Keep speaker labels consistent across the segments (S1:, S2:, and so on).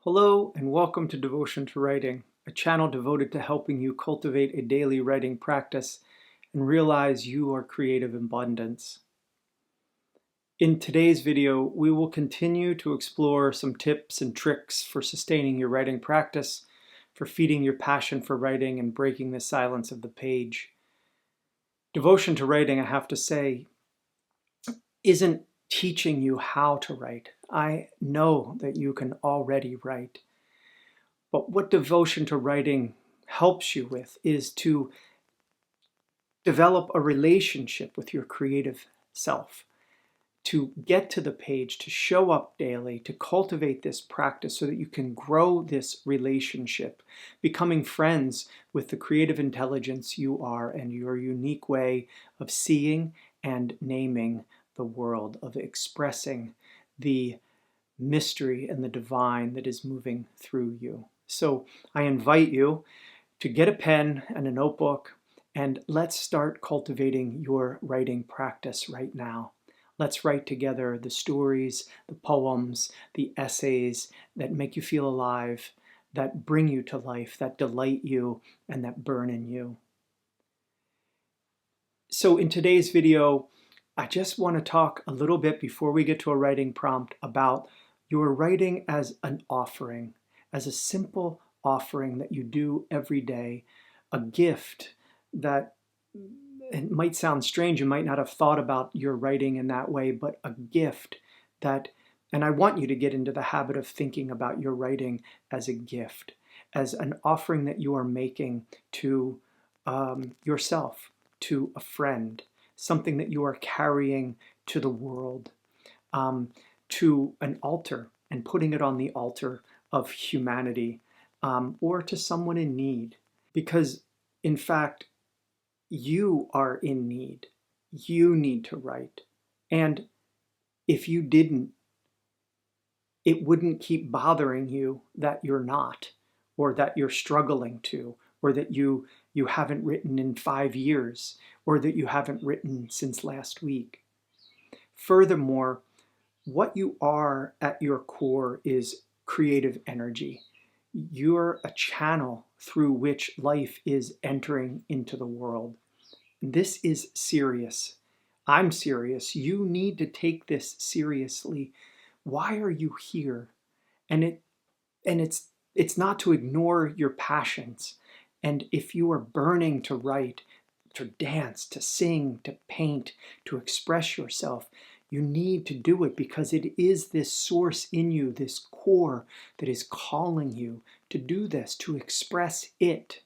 S1: Hello and welcome to Devotion to Writing, a channel devoted to helping you cultivate a daily writing practice and realize you are creative in abundance. In today's video, we will continue to explore some tips and tricks for sustaining your writing practice, for feeding your passion for writing and breaking the silence of the page. Devotion to Writing, I have to say, isn't teaching you how to write. I know that you can already write. But what Devotion to Writing helps you with is to develop a relationship with your creative self, to get to the page, to show up daily, to cultivate this practice so that you can grow this relationship, becoming friends with the creative intelligence you are and your unique way of seeing and naming the world, of expressing the mystery and the divine that is moving through you. So I invite you to get a pen and a notebook and let's start cultivating your writing practice right now. Let's write together the stories, the poems, the essays that make you feel alive, that bring you to life, that delight you, and that burn in you. So in today's video, I just want to talk a little bit before we get to a writing prompt about your writing as an offering, as a simple offering that you do every day, a gift that, it might sound strange, you might not have thought about your writing in that way, but a gift that, and I want you to get into the habit of thinking about your writing as a gift, as an offering that you are making to yourself, to a friend, something that you are carrying to the world, to an altar and putting it on the altar of humanity, or to someone in need. Because, in fact, you are in need. You need to write. And if you didn't, it wouldn't keep bothering you that you're not, or that you're struggling to, or that you haven't written in 5 years, or that you haven't written since last week. Furthermore, what you are at your core is creative energy. You're a channel through which life is entering into the world. This is serious. I'm serious. You need to take this seriously. Why are you here? And it's not to ignore your passions. And if you are burning to write, to dance, to sing, to paint, to express yourself, you need to do it because it is this source in you, this core that is calling you to do this, to express it.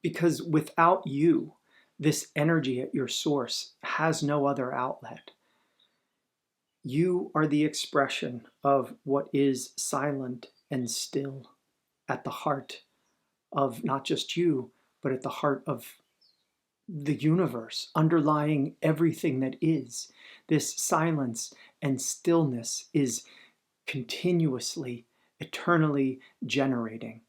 S1: Because without you, this energy at your source has no other outlet. You are the expression of what is silent and still at the heart of not just you, but at the heart of the universe, underlying everything that is. This silence and stillness is continuously, eternally generating.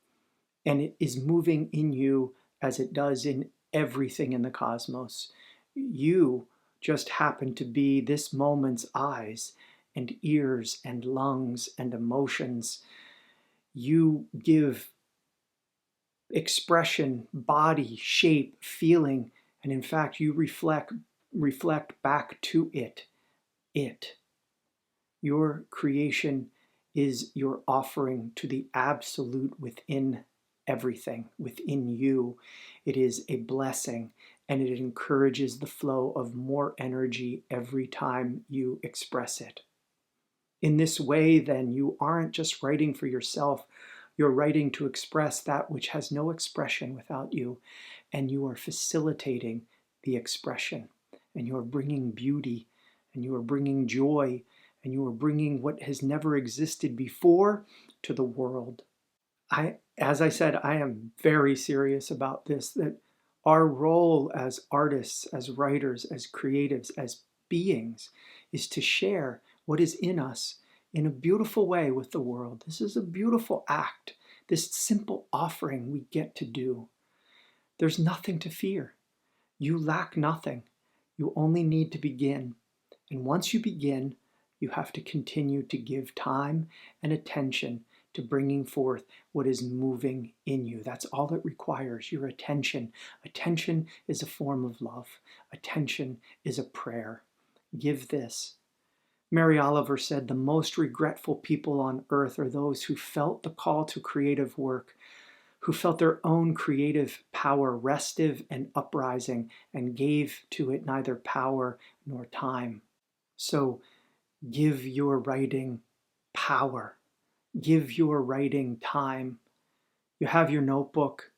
S1: And it is moving in you as it does in everything in the cosmos. You just happen to be this moment's eyes and ears and lungs and emotions. You give expression, body, shape, feeling, and in fact, you reflect back to it. Your creation is your offering to the absolute within everything, within you. It is a blessing, and it encourages the flow of more energy every time you express it. In this way, then, you aren't just writing for yourself, you're writing to express that which has no expression without you, and you are facilitating the expression, and you are bringing beauty, and you are bringing joy, and you are bringing what has never existed before to the world. As I said, I am very serious about this, that our role as artists, as writers, as creatives, as beings, is to share what is in us in a beautiful way with the world. This is a beautiful act, this simple offering we get to do. There's nothing to fear. You lack nothing. You only need to begin. And once you begin, you have to continue to give time and attention to bringing forth what is moving in you. That's all it requires, your attention. Attention is a form of love. Attention is a prayer. Give this. Mary Oliver said, the most regretful people on earth are those who felt the call to creative work, who felt their own creative power restive and uprising and gave to it neither power nor time. So give your writing power. Give your writing time. You have your notebook.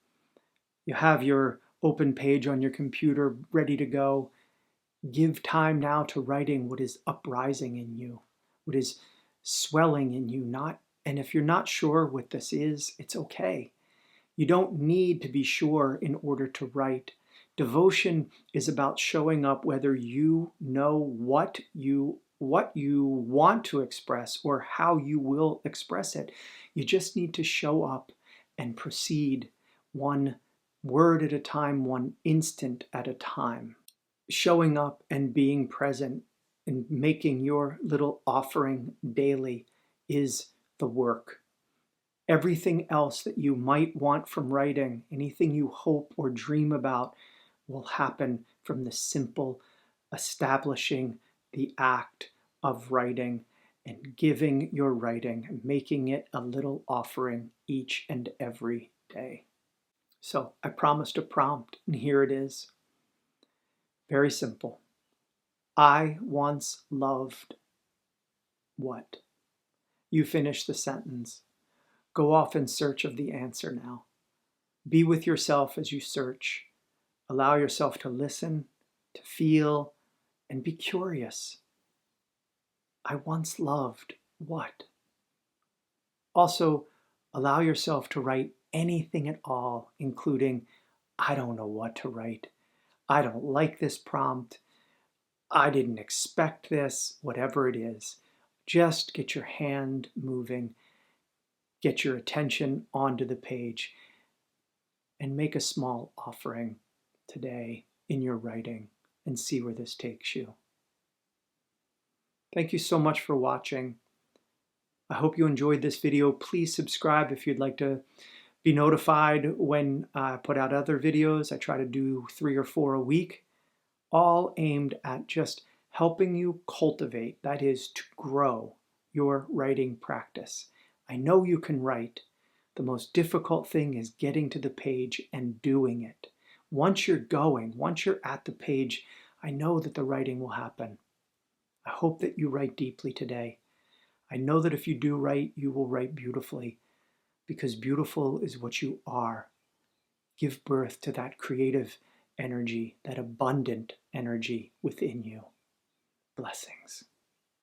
S1: You have your open page on your computer ready to go. Give time now to writing what is uprising in you, what is swelling in you. And if you're not sure what this is, it's okay. You don't need to be sure in order to write. Devotion is about showing up whether you know what you want to express or how you will express it. You just need to show up and proceed one word at a time, one instant at a time. Showing up and being present and making your little offering daily is the work. Everything else that you might want from writing, anything you hope or dream about, will happen from the simple establishing the act of writing and giving your writing and making it a little offering each and every day. So I promised a prompt, and here it is. Very simple. I once loved what? You finish the sentence. Go off in search of the answer now. Be with yourself as you search. Allow yourself to listen, to feel, and be curious. I once loved what? Also, allow yourself to write anything at all, including, I don't know what to write. I don't like this prompt. I didn't expect this, whatever it is. Just get your hand moving. Get your attention onto the page and make a small offering today in your writing and see where this takes you. Thank you so much for watching. I hope you enjoyed this video. Please subscribe if you'd like to be notified when I put out other videos. I try to do 3 or 4 a week, all aimed at just helping you cultivate, that is, to grow your writing practice. I know you can write. The most difficult thing is getting to the page and doing it. Once you're going, once you're at the page, I know that the writing will happen. I hope that you write deeply today. I know that if you do write, you will write beautifully, because beautiful is what you are. Give birth to that creative energy, that abundant energy within you. Blessings.